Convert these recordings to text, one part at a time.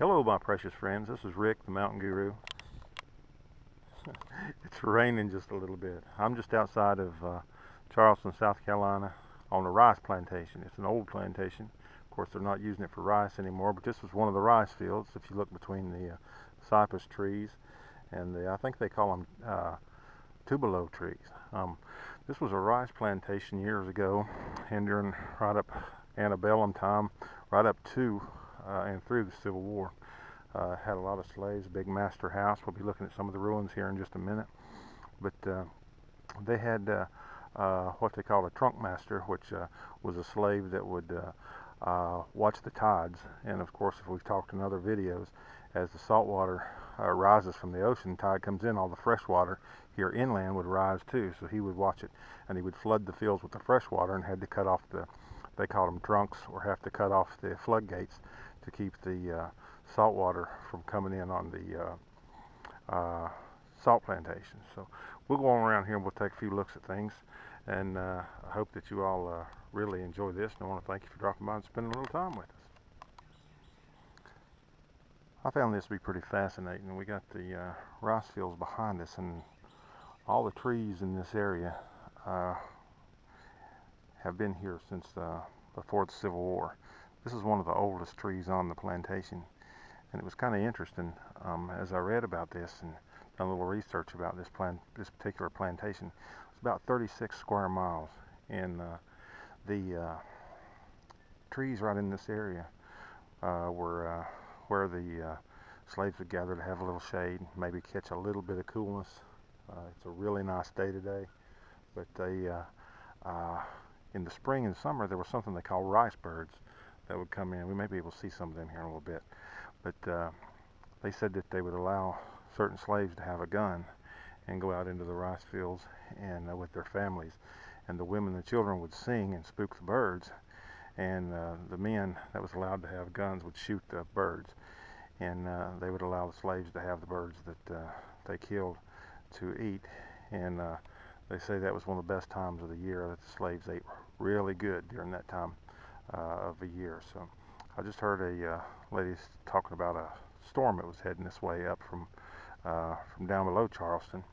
Hello, my precious friends. This is Rick, the Mountain Guru. It's raining just a little bit. I'm just outside of Charleston, South Carolina, on a rice plantation. It's an old plantation. Of course, they're not using it for rice anymore, but this was one of the rice fields. If you look between the cypress trees and I think they call them tubalo trees. This was a rice plantation years ago, and during right up antebellum time, right up to and through the Civil War. Had a lot of slaves, big master house. We'll be looking at some of the ruins here in just a minute. But they had what they called a trunk master, which was a slave that would watch the tides. And of course, if we've talked in other videos, as the salt water rises from the ocean, tide comes in, all the fresh water here inland would rise too. So he would watch it, and he would flood the fields with the fresh water, and had to cut off they called them trunks, or have to cut off the floodgates to keep the salt water from coming in on the salt plantation. So we'll go on around here and we'll take a few looks at things, and I hope that you all really enjoy this, and I want to thank you for dropping by and spending a little time with us. I found this to be pretty fascinating. We got the rice fields behind us, and all the trees in this area have been here since before the Civil War. This is one of the oldest trees on the plantation, and it was kind of interesting as I read about this and done a little research about this particular plantation. It's about 36 square miles, and the trees right in this area were where the slaves would gather to have a little shade, maybe catch a little bit of coolness. It's a really nice day today, but they in the spring and summer there was something they call rice birds that would come in. We may be able to see some of them here in a little bit, but they said that they would allow certain slaves to have a gun and go out into the rice fields and with their families, and the women and the children would sing and spook the birds, and the men that was allowed to have guns would shoot the birds, and they would allow the slaves to have the birds that they killed to eat. And they say that was one of the best times of the year, that the slaves ate really good during that time of the year. So I just heard a lady talking about a storm that was heading this way up from down below Charleston.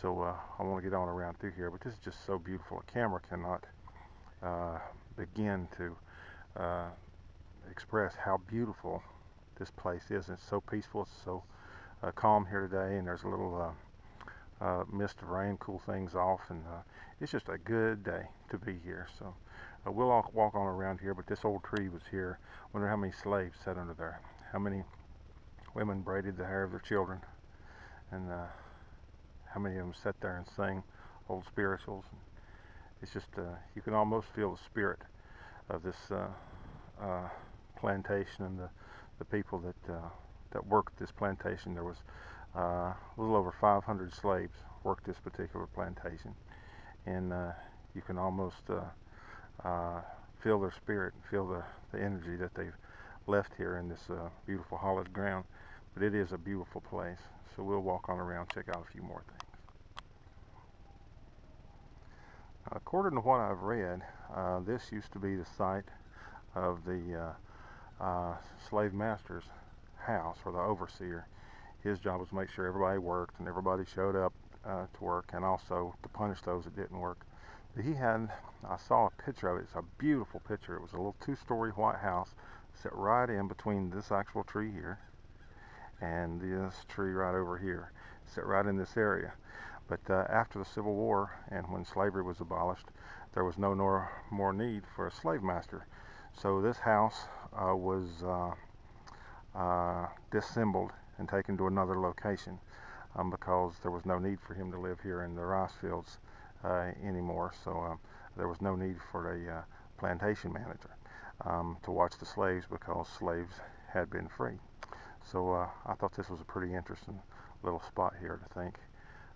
So I want to get on around through here, but this is just so beautiful. A camera cannot begin to express how beautiful this place is. It's so peaceful. It's so calm here today, and there's a little mist of rain, cool things off, and it's just a good day to be here. So we'll all walk on around here, but this old tree was here. Wonder how many slaves sat under there, how many women braided the hair of their children, and how many of them sat there and sang old spirituals. It's just you can almost feel the spirit of this plantation and the people that worked this plantation. There was a little over 500 slaves worked this particular plantation, and you can almost feel their spirit and feel the energy that they've left here in this beautiful hollowed ground. But it is a beautiful place, so we'll walk on around, check out a few more things. According to what I've read, this used to be the site of the slave master's house, or the overseer. His job was to make sure everybody worked and everybody showed up to work, and also to punish those that didn't work. But I saw a picture of it. It's a beautiful picture. It was a little two-story white house set right in between this actual tree here and this tree right over here, set right in this area. But after the Civil War, and when slavery was abolished, there was no more need for a slave master. So this house was disassembled and taken to another location because there was no need for him to live here in the rice fields anymore. So there was no need for a plantation manager to watch the slaves, because slaves had been free. So I thought this was a pretty interesting little spot here to think.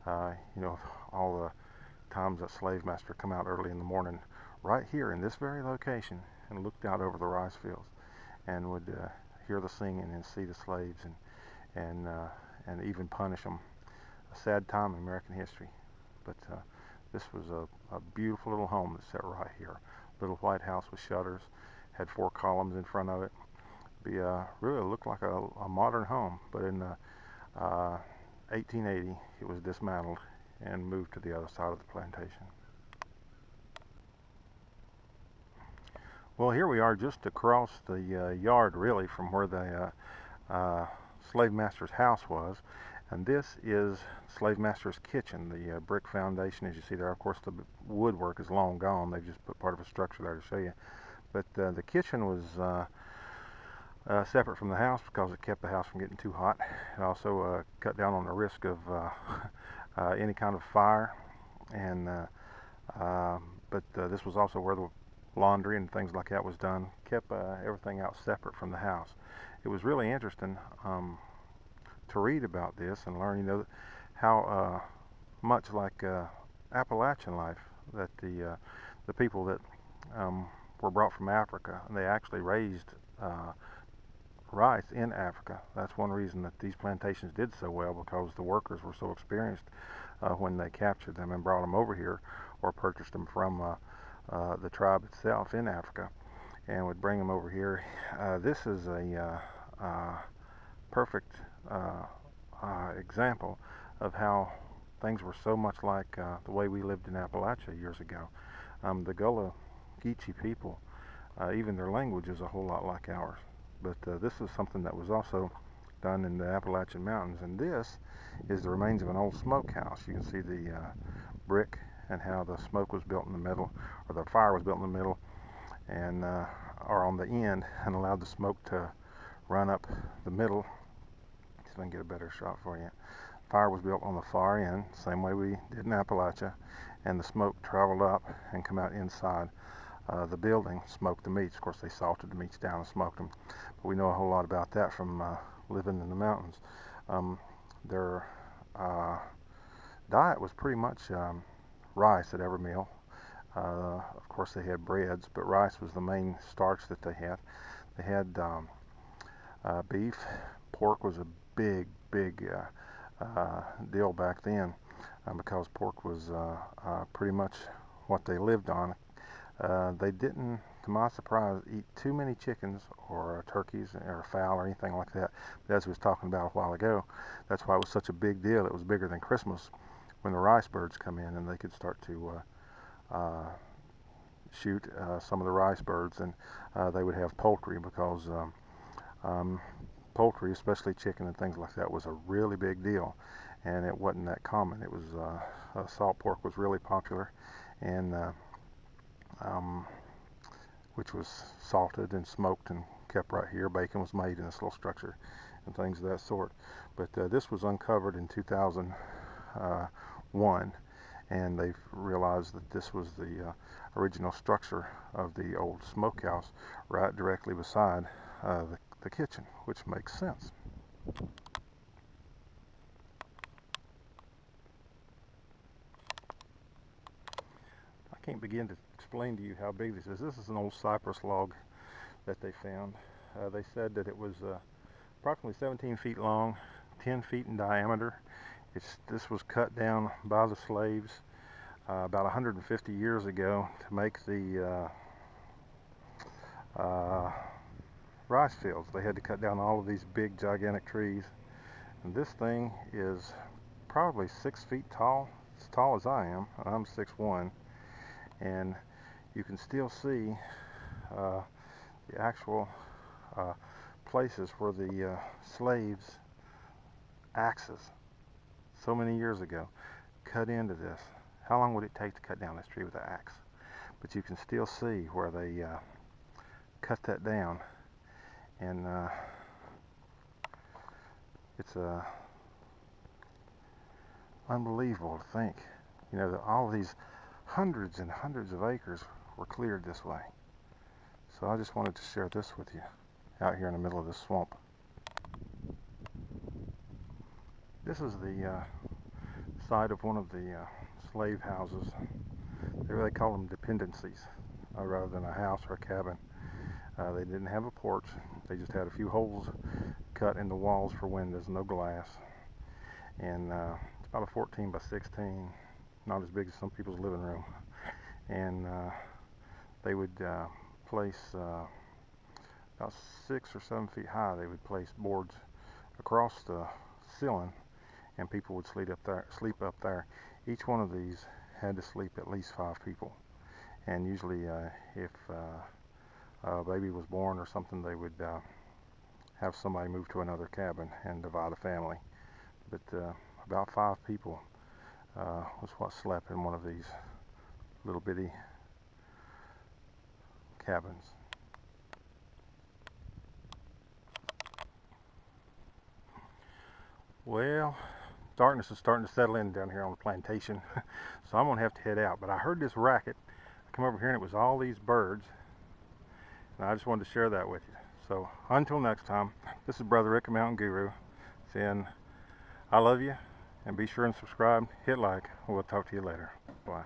You know, all the times that slave master come out early in the morning right here in this very location and looked out over the rice fields and would hear the singing and see the slaves and even punish them. A sad time in American history, but this was a beautiful little home that's set right here. Little white house with shutters, had 4 columns in front of it, really looked like a modern home, but in 1880 it was dismantled and moved to the other side of the plantation. Well, here we are just across the yard really from where the slave master's house was, and this is slave master's kitchen. The brick foundation, as you see there, of course the woodwork is long gone. They've just put part of a structure there to show you, but the kitchen was separate from the house because it kept the house from getting too hot. It also cut down on the risk of any kind of fire, and but this was also where the laundry and things like that was done. Kept everything out separate from the house. It was really interesting to read about this and learn, how much like Appalachian life that the people that were brought from Africa, and they actually raised rice in Africa. That's one reason that these plantations did so well, because the workers were so experienced when they captured them and brought them over here, or purchased them from the tribe itself in Africa, and would bring them over here. This is a perfect example of how things were so much like the way we lived in Appalachia years ago. The Gullah Geechee people, even their language is a whole lot like ours. But this is something that was also done in the Appalachian Mountains, and this is the remains of an old smokehouse. You can see the brick and how the smoke was built in the middle, or the fire was built in the middle, and or on the end, and allowed the smoke to run up the middle. See if I can get a better shot for you. Fire was built on the far end, same way we did in Appalachia, and the smoke traveled up and come out inside the building, smoked the meats. Of course, they salted the meats down and smoked them, but we know a whole lot about that from living in the mountains. Their diet was pretty much rice at every meal. Of course, they had breads, but rice was the main starch that they had. They had beef. Pork was a big deal back then, because pork was pretty much what they lived on. They didn't, to my surprise, eat too many chickens or turkeys or fowl or anything like that. But as we was talking about a while ago, that's why it was such a big deal. It was bigger than Christmas when the rice birds come in, and they could start to shoot some of the rice birds, and they would have poultry, because poultry, especially chicken and things like that, was a really big deal, and it wasn't that common. It was salt pork was really popular, and which was salted and smoked and kept right here. Bacon was made in this little structure and things of that sort. But this was uncovered in 2001, and they've realized that this was the original structure of the old smokehouse, right directly beside the kitchen, which makes sense. I can't begin to explain to you how big this is. This is an old cypress log that they found. They said that it was approximately 17 feet long, 10 feet in diameter. This was cut down by the slaves about 150 years ago to make the rice fields. They had to cut down all of these big gigantic trees, and this thing is probably 6 feet tall, as tall as I am, and I'm 6'1", and you can still see the actual places where the slaves' axes, so many years ago, cut into this. How long would it take to cut down this tree with an axe? But you can still see where they cut that down, and it's unbelievable to think, that all these hundreds and hundreds of acres were cleared this way. So I just wanted to share this with you out here in the middle of this swamp. This is the side of one of the slave houses. They really call them dependencies rather than a house or a cabin. They didn't have a porch. They just had a few holes cut in the walls for windows, no glass. And it's about a 14 by 16, not as big as some people's living room. And they would place about 6 or 7 feet high. They would place boards across the ceiling, and people would sleep up there. Each one of these had to sleep at least 5 people. And usually, if a baby was born or something, they would have somebody move to another cabin and divide a family. But about 5 people was what slept in one of these little bitty cabins. Well, darkness is starting to settle in down here on the plantation, so I'm gonna have to head out. But I heard this racket. I come over here and it was all these birds, and I just wanted to share that with you. So until next time, this is Brother Rick, a Mountain Guru, saying I love you, and be sure and subscribe, hit like, and we'll talk to you later. Bye.